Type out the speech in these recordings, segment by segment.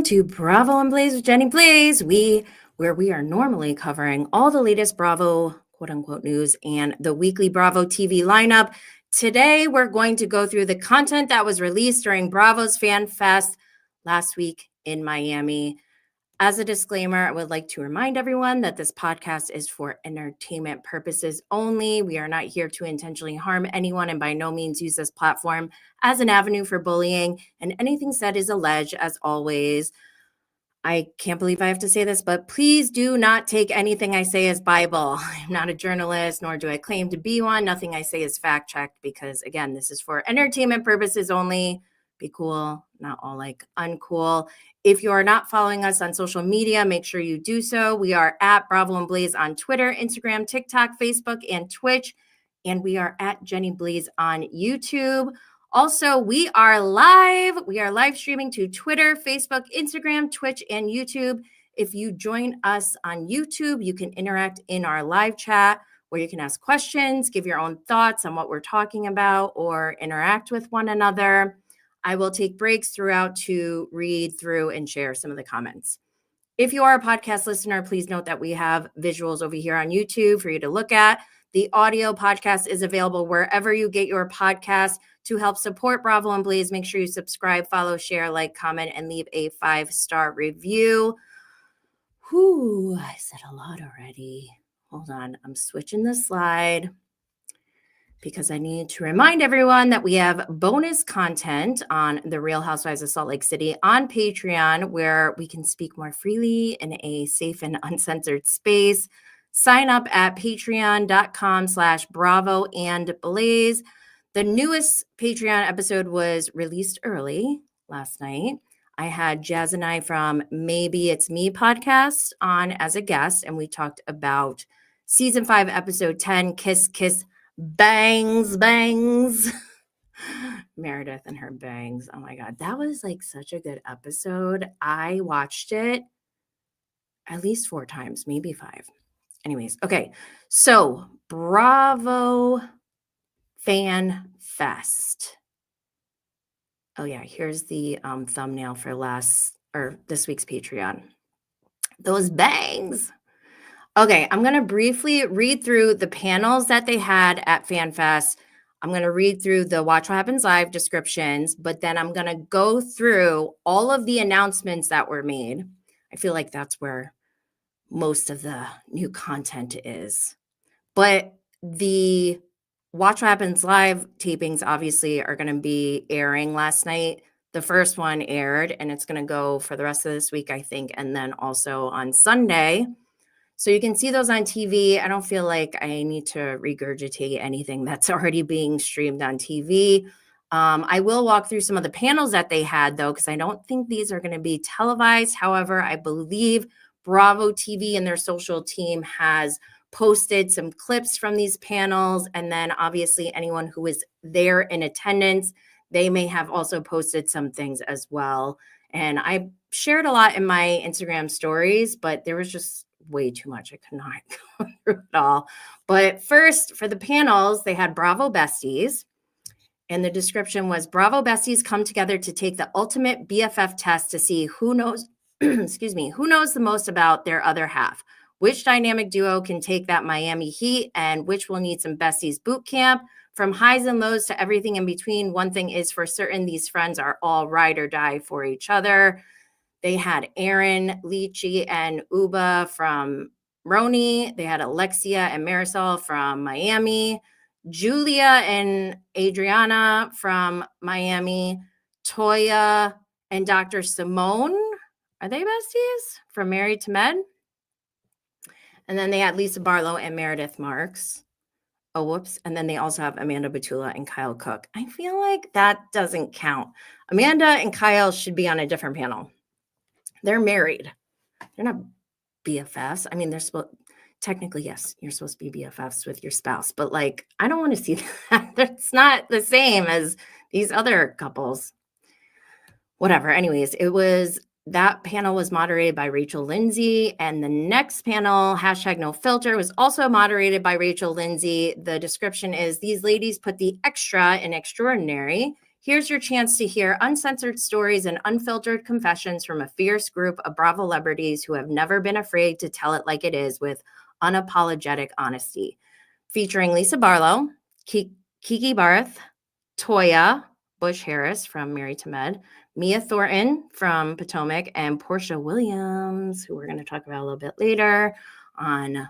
to Bravo and Blaze with Jenny Blaze, where we are normally covering all the latest Bravo quote unquote news and the weekly Bravo TV lineup. Today, we're going to go through the content that was released during Bravo's Fan Fest last week in Miami. As a disclaimer, I would like to remind everyone that this podcast is for entertainment purposes only. We are not here to intentionally harm anyone and by no means use this platform as an avenue for bullying. And anything said is alleged, as always. I can't believe I have to say this, but please do not take anything I say as Bible. I'm not a journalist, nor do I claim to be one. Nothing I say is fact-checked because, again, this is for entertainment purposes only. Be cool, not all like uncool. If you are not following us on social media, make sure you do so. We are at Bravo and Blaze on Twitter, Instagram, TikTok, Facebook, and Twitch. And we are at Jenny Blaze on YouTube. Also, we are live. We are live streaming to Twitter, Facebook, Instagram, Twitch, and YouTube. If you join us on YouTube, you can interact in our live chat where you can ask questions, give your own thoughts on what we're talking about, or interact with one another. I will take breaks throughout to read through and share some of the comments. If you are a podcast listener, please note that we have visuals over here on YouTube for you to look at. The audio podcast is available wherever you get your podcast. To help support Bravo and Blaze, make sure you subscribe, follow, share, like, comment, and leave a 5-star review. Whew, I said a lot already. Hold on, I'm switching the slide because I need to remind everyone that we have bonus content on the Real Housewives of Salt Lake City on Patreon, where we can speak more freely in a safe and uncensored space. Sign up at patreon.com/Bravo and Blaze. The newest Patreon episode was released early last night. I had Jazz and I from Maybe It's Me podcast on as a guest, and we talked about season 5, episode 10, Kiss, Kiss, Bangs, Bangs. Meredith and her bangs. Oh my God. That was like such a good episode. I watched it at least 4 times, maybe 5. Anyways, okay. So Bravo Fan Fest. Oh yeah, here's the thumbnail for this week's Patreon. Those bangs. Okay, I'm going to briefly read through the panels that they had at Fan Fest. I'm going to read through the Watch What Happens Live descriptions, but then I'm going to go through all of the announcements that were made. I feel like that's where most of the new content is. But the Watch What Happens Live tapings obviously are going to be airing last night. The first one aired, and it's going to go for the rest of this week, I think, and then also on Sunday. So you can see those on TV. I don't feel like I need to regurgitate anything that's already being streamed on TV. I will walk through some of the panels that they had, though, because I don't think these are going to be televised. However, I believe Bravo TV and their social team has posted some clips from these panels. And then obviously anyone who is there in attendance, they may have also posted some things as well. And I shared a lot in my Instagram stories, but there was just way too much. I could not go through it all. But first, for the panels, they had Bravo Besties. And the description was, Bravo Besties come together to take the ultimate BFF test to see who knows, who knows the most about their other half. Which dynamic duo can take that Miami heat and which will need some besties boot camp? From highs and lows to everything in between, one thing is for certain, these friends are all ride or die for each other. They had Aaron, Lychee, and Uba from rhony. They had Alexia and Marisol from Miami. Julia and Adriana from Miami. Toya and Dr. Simone. Are they besties? From Married to Med. And then they had Lisa Barlow and Meredith Marks. Oh, whoops. And then they also have Amanda Batula and Kyle Cook. I feel like that doesn't count. Amanda and Kyle should be on a different panel. They're married. They're not BFFs. I mean, they're technically, yes, you're supposed to be BFFs with your spouse. But like, I don't want to see that. That's not the same as these other couples. Whatever. Anyways, that panel was moderated by Rachel Lindsay, and the next panel, #NoFilter, was also moderated by Rachel Lindsay. The description is, these ladies put the extra in extraordinary. Here's your chance to hear uncensored stories and unfiltered confessions from a fierce group of Bravo celebrities who have never been afraid to tell it like it is with unapologetic honesty. Featuring Lisa Barlow, Kiki Barth, Toya, Bush Harris from Married to Med, Mia Thornton from Potomac, and Portia Williams, who we're going to talk about a little bit later on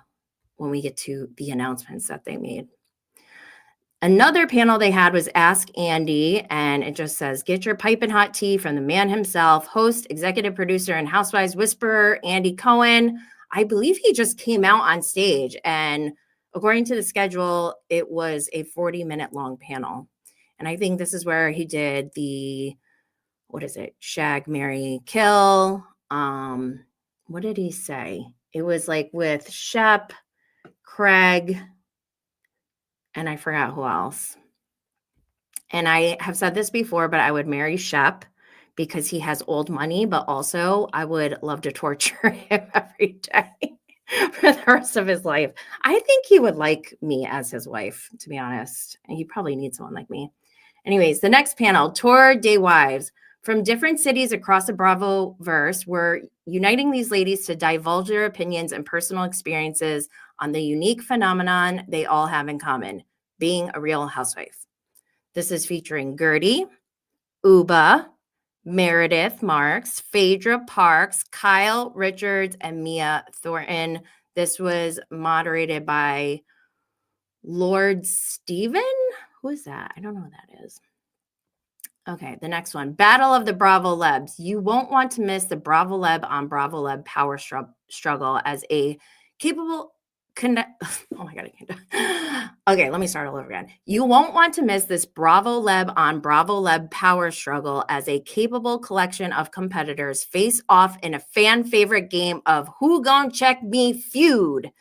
when we get to the announcements that they made. Another panel they had was Ask Andy, and it just says, get your piping hot tea from the man himself, host, executive producer, and Housewives whisperer, Andy Cohen. I believe he just came out on stage, and according to the schedule, it was a 40-minute long panel. And I think this is where he did the, shag, marry, kill. What did he say? It was like with Shep, Craig, and I forgot who else. And I have said this before, but I would marry Shep because he has old money, but also I would love to torture him every day for the rest of his life. I think he would like me as his wife, to be honest. And he probably needs someone like me. Anyways, the next panel, Tour des Wives. From different cities across the Bravo-verse, we're uniting these ladies to divulge their opinions and personal experiences on the unique phenomenon they all have in common, being a real housewife. This is featuring Gertie, Uba, Meredith Marks, Phaedra Parks, Kyle Richards, and Mia Thornton. This was moderated by Lord Steven. Who is that? I don't know who that is. Okay, the next one, Battle of the Bravo Lebs. You won't want to miss the Bravo Leb on Bravo Leb power struggle as a capable oh my God, I can't. Okay, let me start all over again. You won't want to miss this Bravo Leb on Bravo Leb power struggle as a capable collection of competitors face off in a fan favorite game of Who Gon' Check Me feud.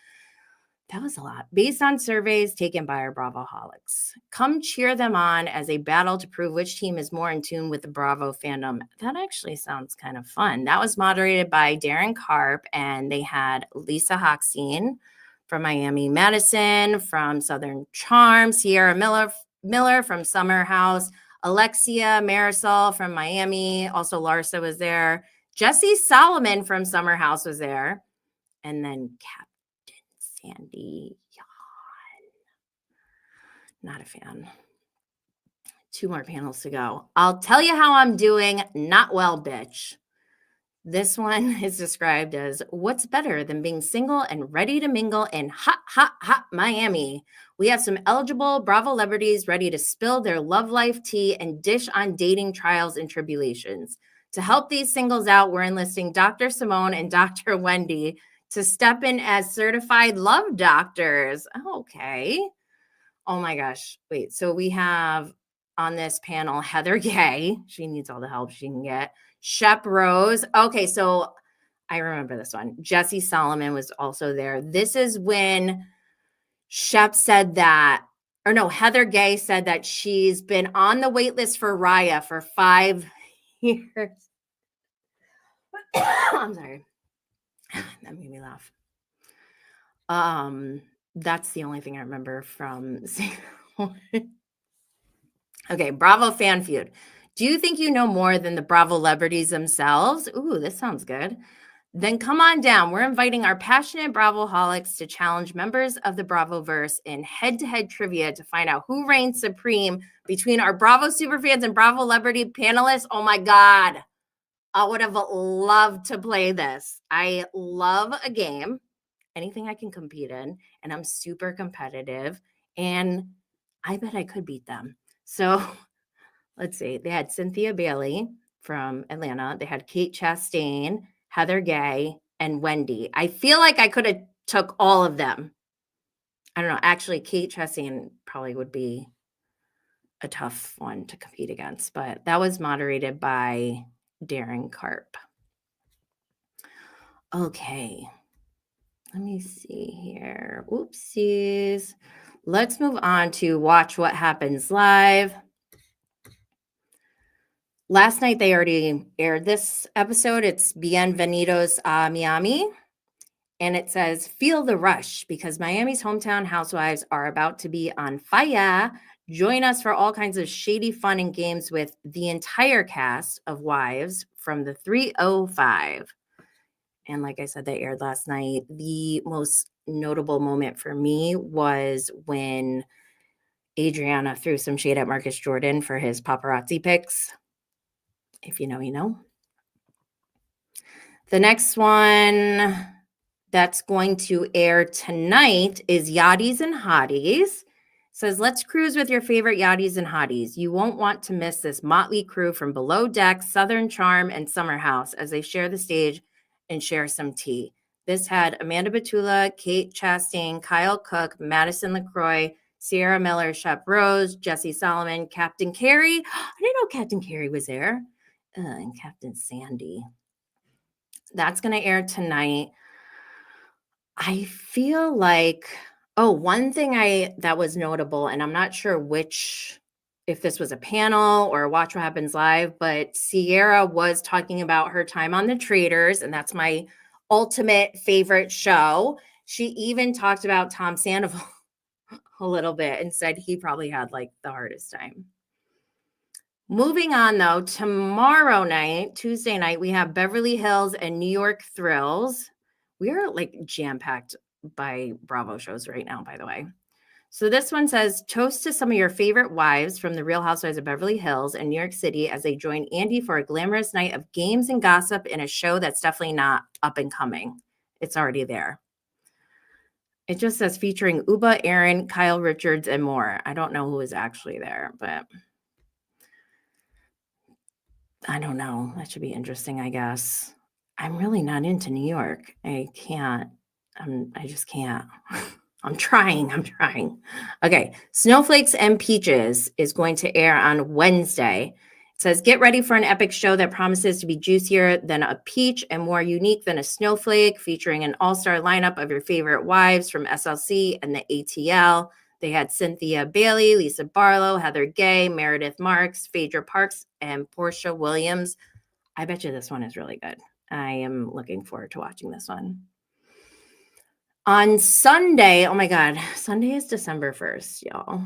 That was a lot. Based on surveys taken by our Bravoholics. Come cheer them on as a battle to prove which team is more in tune with the Bravo fandom. That actually sounds kind of fun. That was moderated by Darren Karp, and they had Lisa Hochstein from Miami Madison, from Southern Charm, Sierra Miller from Summer House, Alexia Marisol from Miami. Also, Larsa was there. Jesse Solomon from Summer House was there. And then Sandy Yawn. Not a fan. 2 more panels to go. I'll tell you how I'm doing. Not well, bitch. This one is described as what's better than being single and ready to mingle in hot, hot, hot Miami. We have some eligible Bravo celebrities ready to spill their love life tea and dish on dating trials and tribulations. To help these singles out, we're enlisting Dr. Simone and Dr. Wendy to step in as certified love doctors. Okay. Oh my gosh. Wait. So we have on this panel Heather Gay. She needs all the help she can get. Shep Rose. Okay. So I remember this one. Jesse Solomon was also there. This is when Shep said that, or no, Heather Gay said that she's been on the wait list for Raya for 5 years. I'm sorry. That made me laugh. That's the only thing I remember from Okay, Bravo fan feud. Do you think you know more than the Bravo celebrities themselves? Ooh, this sounds good. Then come on down. We're inviting our passionate Bravoholics to challenge members of the Bravoverse in head-to-head trivia to find out who reigns supreme between our Bravo superfans and Bravo celebrity panelists. Oh my God. I would have loved to play this. I love a game, anything I can compete in, and I'm super competitive, and I bet I could beat them. So let's see. They had Cynthia Bailey from Atlanta. They had Kate Chastain, Heather Gay, and Wendy. I feel like I could have took all of them. I don't know. Actually, Kate Chastain probably would be a tough one to compete against, but that was moderated by Darren Karp. Okay. Let me see here. Oopsies. Let's move on to Watch What Happens Live. Last night, they already aired this episode. It's Bienvenidos a Miami. And it says, feel the rush because Miami's hometown housewives are about to be on fire Join us for all kinds of shady fun and games with the entire cast of Wives from the 305. And like I said, they aired last night. The most notable moment for me was when Adriana threw some shade at Marcus Jordan for his paparazzi pics. If you know, you know. The next one that's going to air tonight is Yachties and Hotties. It says, let's cruise with your favorite yachties and hotties. You won't want to miss this motley crew from Below Deck, Southern Charm, and Summer House as they share the stage and share some tea. This had Amanda Batula, Kate Chastain, Kyle Cook, Madison LaCroix, Sierra Miller, Shep Rose, Jesse Solomon, Captain Carey. I didn't know Captain Carey was there. And Captain Sandy. That's going to air tonight. I feel like, one thing that was notable, and I'm not sure if this was a panel or Watch What Happens Live, but Sierra was talking about her time on The Traitors, and that's my ultimate favorite show. She even talked about Tom Sandoval a little bit and said he probably had like the hardest time. Moving on, though, tomorrow night, Tuesday night, we have Beverly Hills and New York Thrills. We are like jam-packed by Bravo shows right now, by the way. So this one says, toast to some of your favorite wives from the Real Housewives of Beverly Hills and New York City as they join Andy for a glamorous night of games and gossip in a show that's definitely not up and coming. It's already there. It just says featuring Uba, Aaron, Kyle Richards, and more. I don't know who is actually there, but I don't know. That should be interesting, I guess. I'm really not into New York. I can't. I just can't. I'm trying. Okay. Snowflakes and Peaches is going to air on Wednesday. It says, get ready for an epic show that promises to be juicier than a peach and more unique than a snowflake, featuring an all-star lineup of your favorite wives from SLC and the ATL. They had Cynthia Bailey, Lisa Barlow, Heather Gay, Meredith Marks, Phaedra Parks, and Portia Williams. I bet you this one is really good. I am looking forward to watching this one. On Sunday, oh my God, Sunday is December 1st, y'all.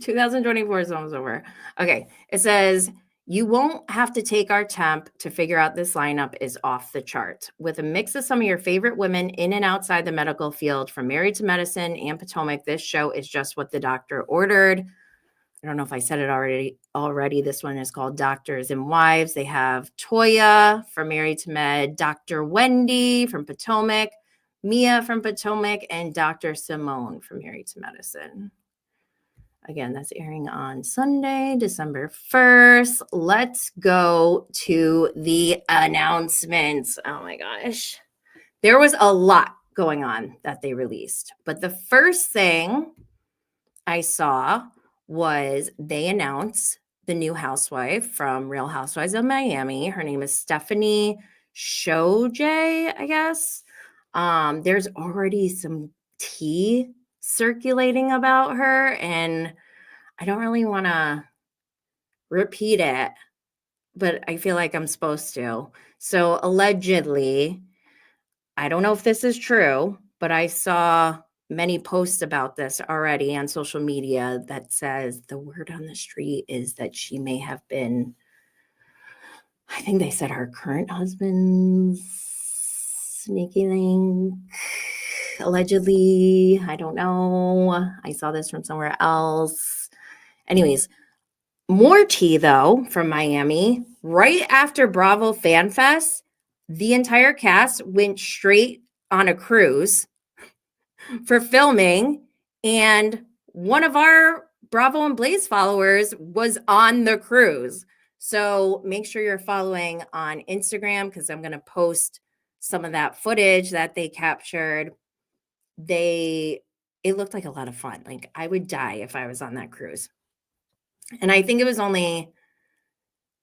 2024 is almost over. Okay, it says, you won't have to take our temp to figure out this lineup is off the chart. With a mix of some of your favorite women in and outside the medical field, from Married to Medicine and Potomac, this show is just what the doctor ordered. I don't know if I said it already. This one is called Doctors and Wives. They have Toya from Married to Med, Dr. Wendy from Potomac, Mia from Potomac, and Dr. Simone from Married to Medicine. Again, that's airing on Sunday, December 1st. Let's go to the announcements. Oh my gosh. There was a lot going on that they released. But the first thing I saw was they announced the new housewife from Real Housewives of Miami. Her name is Stephanie Shoje, I guess. There's already some tea circulating about her, and I don't really want to repeat it, but I feel like I'm supposed to. So allegedly, I don't know if this is true, but I saw many posts about this already on social media that says the word on the street is that she may have been, I think they said her current husband's sneaky link, allegedly. I don't know. I saw this from somewhere else. Anyways, more tea though from Miami. Right after Bravo Fan Fest, the entire cast went straight on a cruise for filming, and one of our Bravo and Blaze followers was on the cruise. So make sure you're following on Instagram, because I'm going to post some of that footage that they captured. It looked like a lot of fun. Like, I would die if I was on that cruise. And I think it was only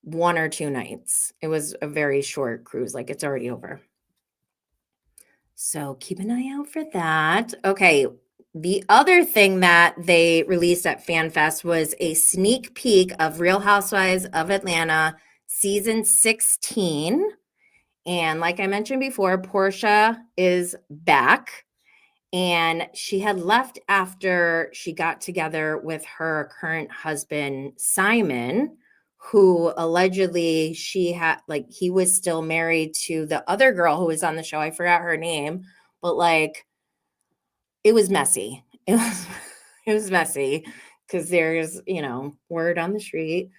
1 or 2 nights. It was a very short cruise. Like, it's already over. So keep an eye out for that. Okay. The other thing that they released at FanFest was a sneak peek of Real Housewives of Atlanta season 16. And like I mentioned before, Portia is back. And she had left after she got together with her current husband, Simon, who allegedly he was still married to the other girl who was on the show. I forgot her name, but like, it was messy. It was messy because there's, word on the street.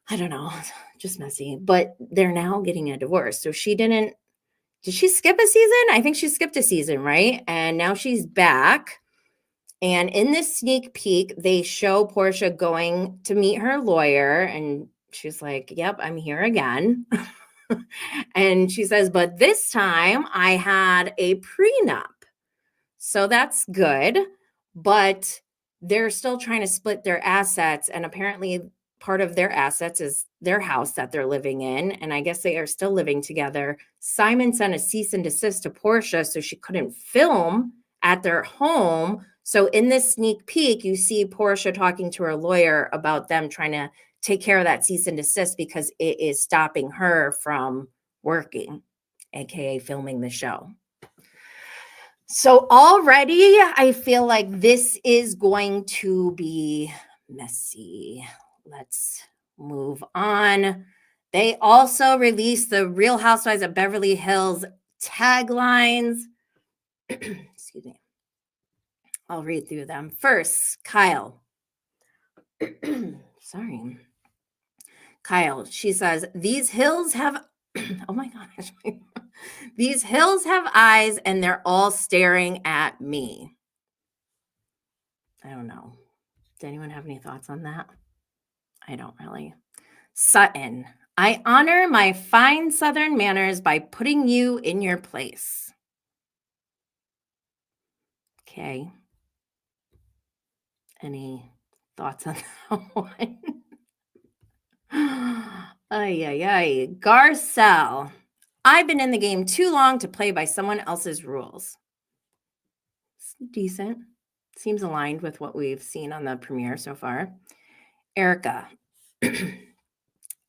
I don't know, just messy. But they're now getting a divorce. So did she skip a season? I think she skipped a season, right? And now she's back. And in this sneak peek, they show Portia going to meet her lawyer. And she's like, yep, I'm here again. And she says, but this time I had a prenup. So that's good. But they're still trying to split their assets. And apparently, part of their assets is their house that they're living in. And I guess they are still living together. Simon sent a cease and desist to Portia so she couldn't film at their home. So in this sneak peek, you see Portia talking to her lawyer about them trying to take care of that cease and desist because it is stopping her from working, aka filming the show. So already I feel like this is going to be messy. Let's move on. They also released the Real Housewives of Beverly Hills taglines. Excuse me. I'll read through them. First, Kyle. Sorry. Kyle, she says, these hills have, oh my gosh. These hills have eyes and they're all staring at me. I don't know. Does anyone have any thoughts on that? I don't really. Sutton, I honor my fine Southern manners by putting you in your place. Okay. Any thoughts on that one? Ay. Garcelle, I've been in the game too long to play by someone else's rules. It's decent. Seems aligned with what we've seen on the premiere so far. Erica,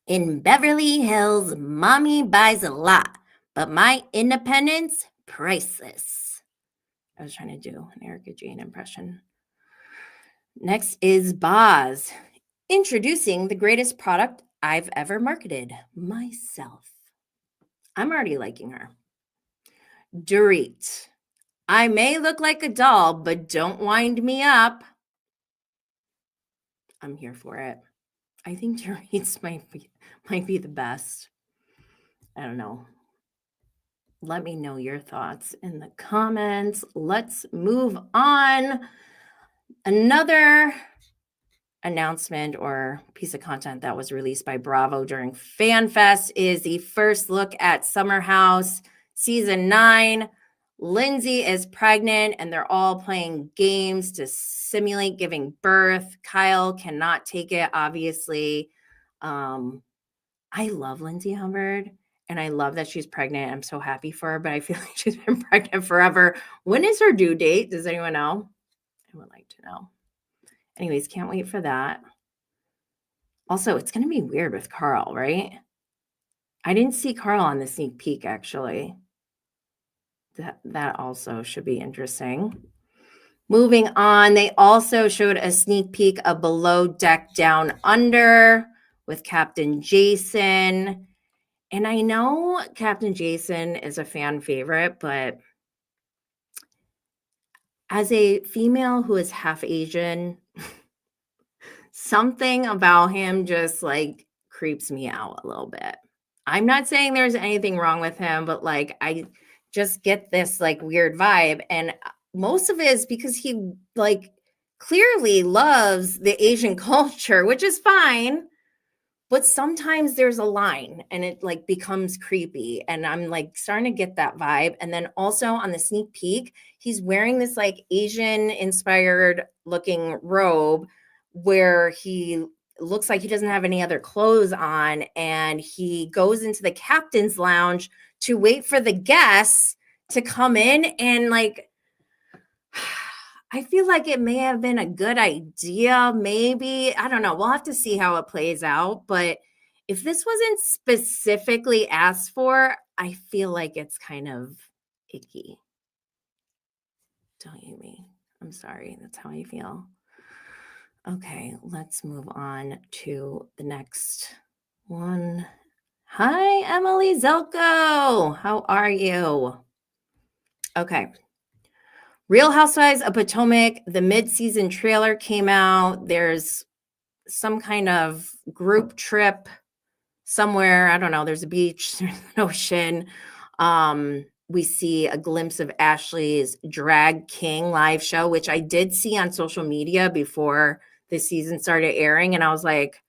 in Beverly Hills, mommy buys a lot, but my independence, priceless. I was trying to do an Erica Jane impression. Next is Boz, introducing the greatest product I've ever marketed, myself. I'm already liking her. Dorit, I may look like a doll, but don't wind me up. I'm here for it. I think Dorit's might be the best. I don't know. Let me know your thoughts in the comments. Let's move on. Another announcement or piece of content that was released by Bravo during FanFest is the first look at Summer House Season 9. Lindsay is pregnant and they're all playing games to simulate giving birth. Kyle cannot take it, obviously. I love Lindsay Hubbard and I love that she's pregnant. I'm so happy for her, but I feel like she's been pregnant forever. When is her due date? Does anyone know? I would like to know. Anyways, can't wait for that. Also, it's going to be weird with Carl, right? I didn't see Carl on the sneak peek, actually. That also should be interesting. Moving on, they also showed a sneak peek of Below Deck Down Under with Captain Jason. And I know Captain Jason is a fan favorite, but as a female who is half Asian, something about him just like creeps me out a little bit. I'm not saying there's anything wrong with him, but like I just get this like weird vibe. And most of it is because he like clearly loves the Asian culture, which is fine. But sometimes there's a line and it like becomes creepy. And I'm like starting to get that vibe. And then also on the sneak peek, he's wearing this like Asian inspired looking robe where he looks like he doesn't have any other clothes on. And he goes into the captain's lounge to wait for the guests to come in. And like, I feel like it may have been a good idea, maybe. I don't know. We'll have to see how it plays out. But if this wasn't specifically asked for, I feel like it's kind of icky. Don't you me. I'm sorry. That's how I feel. Okay, let's move on to the next one. Hi, Emily Zelko. How are you? Okay. Real Housewives of Potomac, the mid-season trailer came out. There's some kind of group trip somewhere. I don't know. There's a beach, there's an ocean. We see a glimpse of Ashley's Drag King live show, which I did see on social media before the season started airing. And I was like,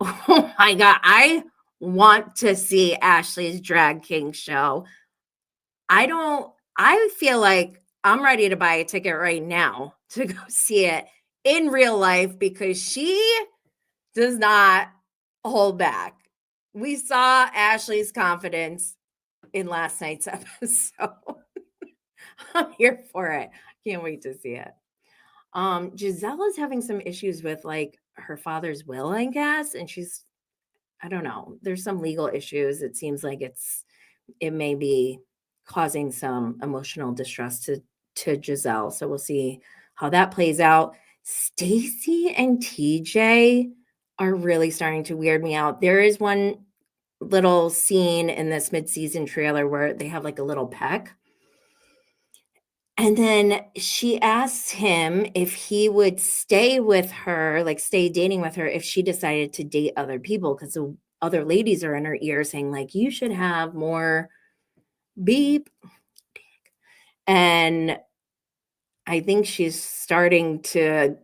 oh my God, I want to see Ashley's Drag King show. I feel like I'm ready to buy a ticket right now to go see it in real life because she does not hold back. We saw Ashley's confidence in last night's episode. I'm here for it. Can't wait to see it. Giselle is having some issues with like her father's will, I guess, and I don't know. There's some legal issues. It seems like it may be causing some emotional distress to Giselle. So we'll see how that plays out. Stacy and TJ are really starting to weird me out. There is one little scene in this mid-season trailer where they have like a little peck. And then she asks him if he would stay with her, like stay dating with her if she decided to date other people, because the other ladies are in her ear saying like, you should have more beep. And I think she's starting to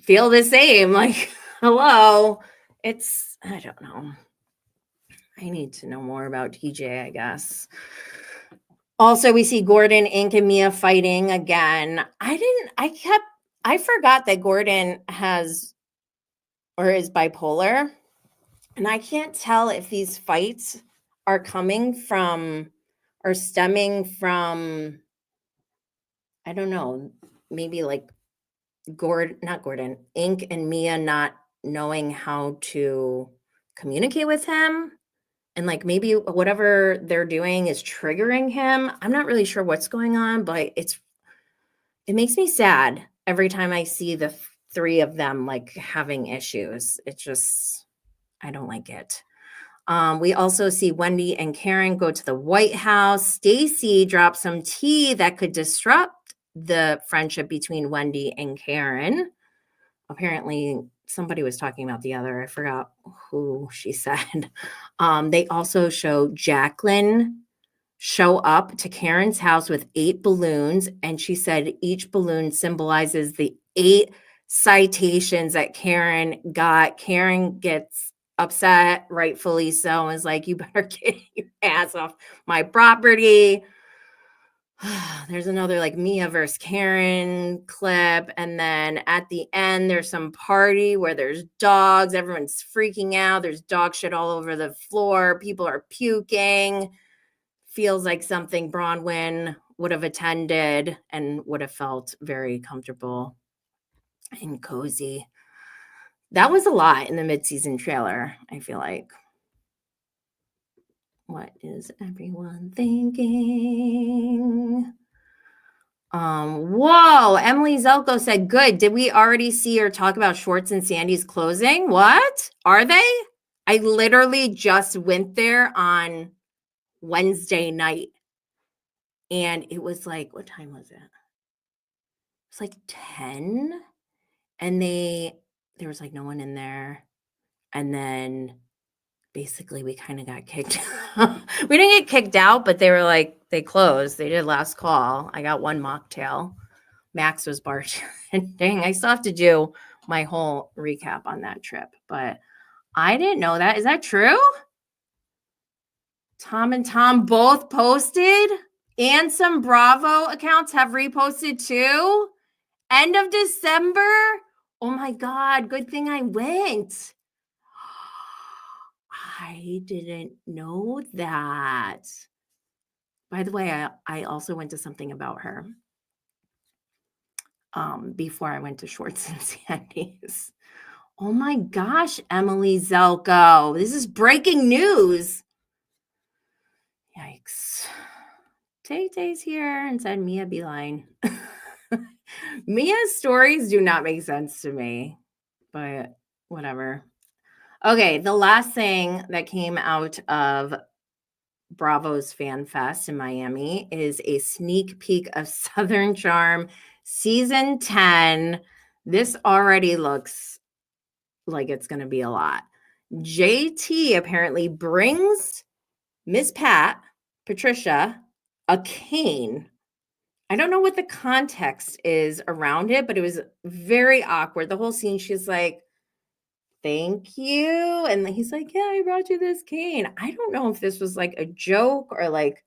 feel the same. Like, hello, I don't know. I need to know more about TJ, I guess. Also, we see Gordon, Ink, and Mia fighting again. I forgot that Gordon is bipolar. And I can't tell if these fights are stemming from, I don't know, maybe like not Gordon, Ink and Mia not knowing how to communicate with him. And like maybe whatever they're doing is triggering him. I'm not really sure what's going on, but it makes me sad every time I see the three of them like having issues. I don't like it. We also see Wendy and Karen go to the White House. Stacy drops some tea that could disrupt the friendship between Wendy and Karen. Apparently, somebody was talking about the other. I forgot who she said. They also show Jacqueline show up to Karen's house with 8 balloons. And she said each balloon symbolizes the 8 citations that Karen got. Karen gets upset, rightfully so, and is like, you better get your ass off my property. There's another like Mia versus Karen clip. And then at the end, there's some party where there's dogs. Everyone's freaking out. There's dog shit all over the floor. People are puking. Feels like something Bronwyn would have attended and would have felt very comfortable and cozy. That was a lot in the mid-season trailer, I feel like. What is everyone thinking? Whoa, Emily Zelko said, good. Did we already see or talk about Schwartz and Sandy's closing? What? Are they? I literally just went there on Wednesday night. And it was like, what time was it? It was like 10. And there was like no one in there. And then basically we kind of got kicked. We didn't get kicked out, but they were like, they closed. They did last call. I got one mocktail. Max was bartending. I still have to do my whole recap on that trip, but I didn't know that. Is that true? Tom and Tom both posted, and some Bravo accounts have reposted too. End of December. Oh my God. Good thing I went. I didn't know that. By the way, I also went to something about her before I went to Schwartz and Sandy's. Oh my gosh, Emily Zelko. This is breaking news. Yikes. Tay-Tay's here and said Mia Beeline. Mia's stories do not make sense to me, but whatever. Okay, the last thing that came out of Bravo's Fan Fest in Miami is a sneak peek of Southern Charm season 10. This already looks like it's going to be a lot. JT apparently brings Miss Patricia, a cane. I don't know what the context is around it, but it was very awkward. The whole scene, she's like, thank you. And he's like, yeah, I brought you this cane. I don't know if this was like a joke or like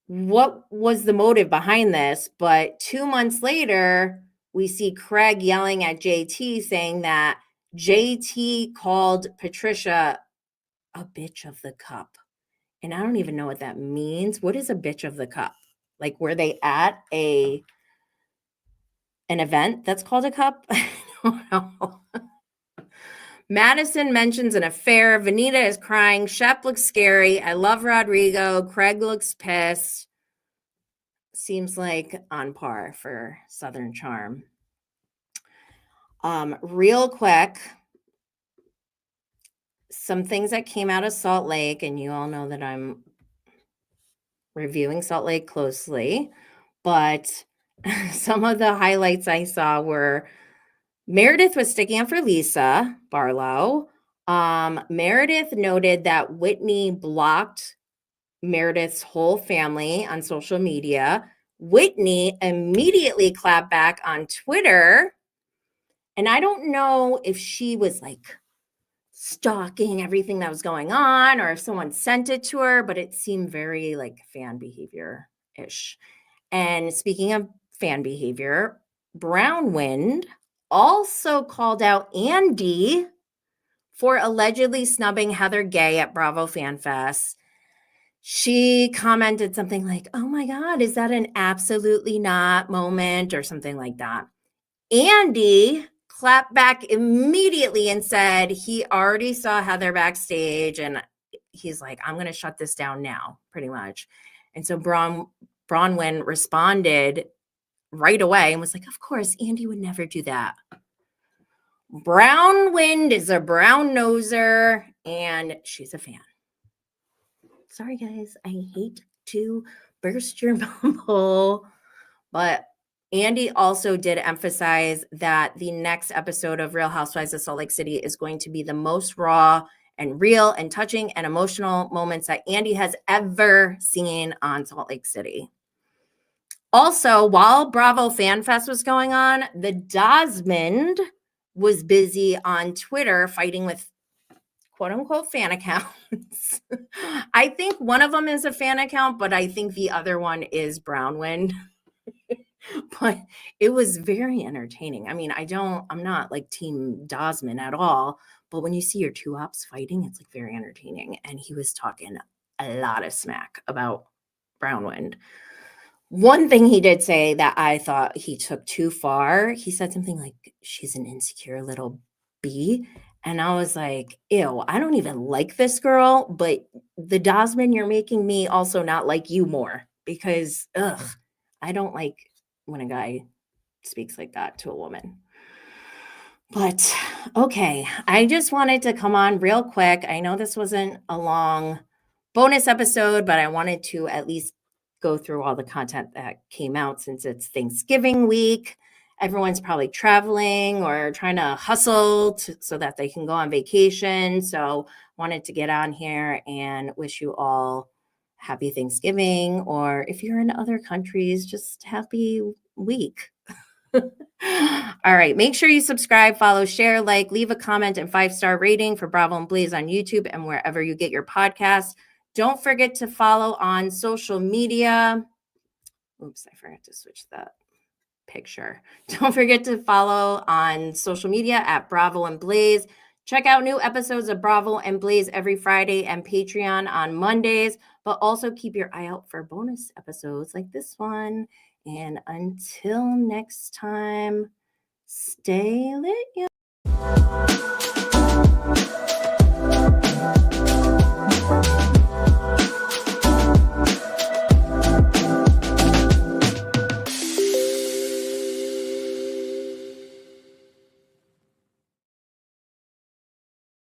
what was the motive behind this. But 2 months later, we see Craig yelling at JT saying that JT called Patricia a bitch of the cup. And I don't even know what that means. What is a bitch of the cup? Like, were they at an event that's called a cup? I don't know. Madison mentions an affair. Vanita is crying. Shep looks scary. I love Rodrigo. Craig looks pissed. Seems like on par for Southern Charm. Real quick, some things that came out of Salt Lake, and you all know that I'm reviewing Salt Lake closely, but some of the highlights I saw were Meredith was sticking up for Lisa Barlow. Meredith noted that Whitney blocked Meredith's whole family on social media. Whitney immediately clapped back on Twitter. And I don't know if she was like stalking everything that was going on or if someone sent it to her, but it seemed very like fan behavior-ish. And speaking of fan behavior, Brownwind also called out Andy for allegedly snubbing Heather Gay at Bravo Fan Fest. She commented something like, oh my God, is that an absolutely not moment or something like that. Andy clapped back immediately and said he already saw Heather backstage and he's like, I'm going to shut this down now, pretty much. And so Bronwyn responded right away and was like, of course, Andy would never do that. Brownwind is a brown noser and she's a fan. Sorry, guys. I hate to burst your bubble, but Andy also did emphasize that the next episode of Real Housewives of Salt Lake City is going to be the most raw and real and touching and emotional moments that Andy has ever seen on Salt Lake City. Also, while Bravo Fan Fest was going on, the Dosmond was busy on Twitter fighting with quote unquote fan accounts. I think one of them is a fan account, but I think the other one is Brownwind. But it was very entertaining. I mean, I'm not like Team Dosman at all, but when you see your two ops fighting, it's like very entertaining. And he was talking a lot of smack about Brownwind. One thing he did say that I thought he took too far, he said something like, she's an insecure little bee. And I was like, ew, I don't even like this girl, but the Dosman, you're making me also not like you more because, I don't like when a guy speaks like that to a woman. But okay, I just wanted to come on real quick. I know this wasn't a long bonus episode, but I wanted to at least go through all the content that came out since it's Thanksgiving week. Everyone's probably traveling or trying to hustle so that they can go on vacation. So wanted to get on here and wish you all happy Thanksgiving, or if you're in other countries, just happy week. All right. Make sure you subscribe, follow, share, like, leave a comment and 5-star rating for Bravo and Blaze on YouTube and wherever you get your podcast. Don't forget to follow on social media. Oops, I forgot to switch that picture. Don't forget to follow on social media at Bravo and Blaze. Check out new episodes of Bravo and Blaze every Friday and Patreon on Mondays, but also keep your eye out for bonus episodes like this one. And until next time, stay lit, y'all.